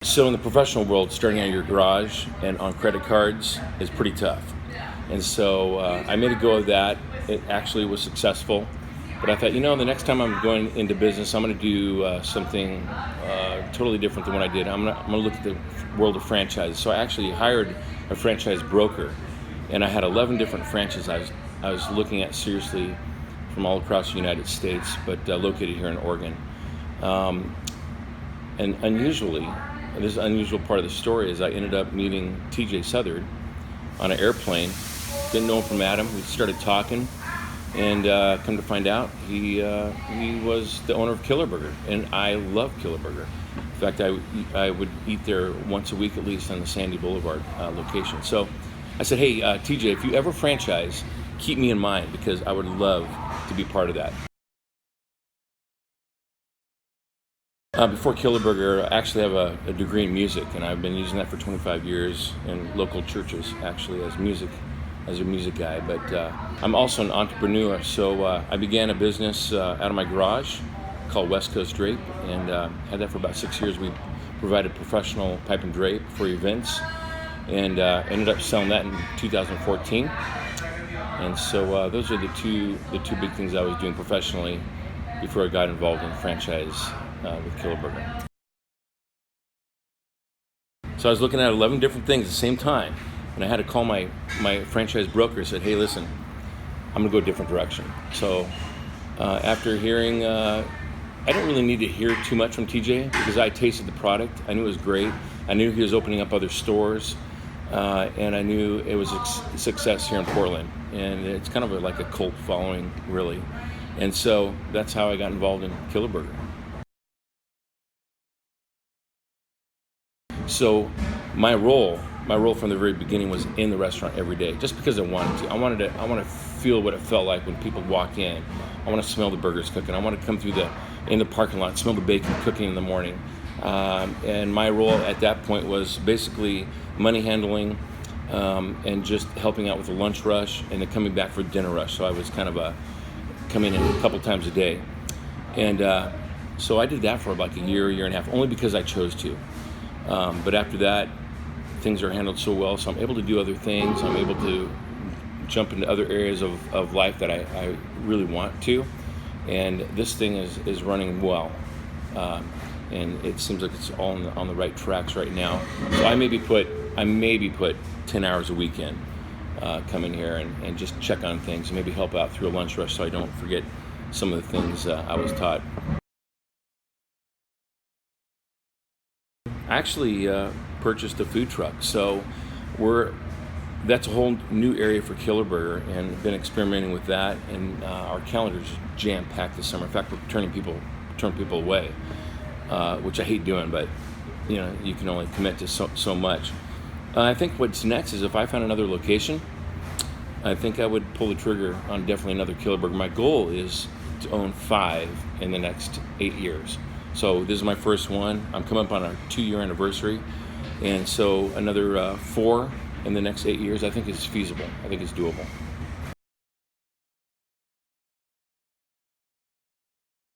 So in the professional world, starting out your garage and on credit cards is pretty tough. And so I made a go of that. It actually was successful. But I thought, the next time I'm going into business, I'm going to do something totally different than what I did. I'm going to look at the world of franchises. So I actually hired a franchise broker, and I had 11 different franchises I was looking at seriously from all across the United States, but located here in Oregon. And unusually, this unusual part of the story is I ended up meeting TJ Southard on an airplane. Didn't know him from Adam. We started talking, and come to find out, he was the owner of Killer Burger, and I love Killer Burger. In fact, I would eat there once a week at least on the Sandy Boulevard location. So I said, hey, TJ, if you ever franchise, keep me in mind because I would love to be part of that. Before Killer Burger, I actually have a degree in music, and I've been using that for 25 years in local churches, actually, as a music guy. But I'm also an entrepreneur, so I began a business out of my garage called West Coast Drape, and had that for about 6 years. We provided professional pipe and drape for events, and ended up selling that in 2014. And so those are the two big things I was doing professionally before I got involved in franchise with Killer Burger. So I was looking at 11 different things at the same time, and I had to call my franchise broker and said, hey, listen, I'm going to go a different direction. So after hearing, I didn't really need to hear too much from TJ because I tasted the product. I knew it was great. I knew he was opening up other stores, and I knew it was a success here in Portland. And it's kind of like a cult following, really. And so that's how I got involved in Killer Burger. So my role from the very beginning was in the restaurant every day, just because I wanted to. I want to feel what it felt like when people walk in. I want to smell the burgers cooking. I want to come through in the parking lot, smell the bacon cooking in the morning. And my role at that point was basically money handling, and just helping out with the lunch rush and then coming back for dinner rush. So I was kind of coming in a couple times a day. And so I did that for about a year and a half, only because I chose to. But after that, things are handled so well, so I'm able to do other things. I'm able to jump into other areas of life that I really want to. And this thing is running well. And it seems like it's all on the right tracks right now. So I maybe put 10 hours a week in, come in here and just check on things and maybe help out through a lunch rush so I don't forget some of the things I was taught. I actually purchased a food truck, so that's a whole new area for Killer Burger, and been experimenting with that. And our calendar's jam-packed this summer. In fact, we're turning people away, which I hate doing, but you can only commit to so much. I think what's next is if I found another location, I think I would pull the trigger on definitely another Killer Burger. My goal is to own 5 in the next 8 years. So this is my first one. I'm coming up on our 2-year anniversary. And so another 4 in the next 8 years, I think is feasible. I think it's doable.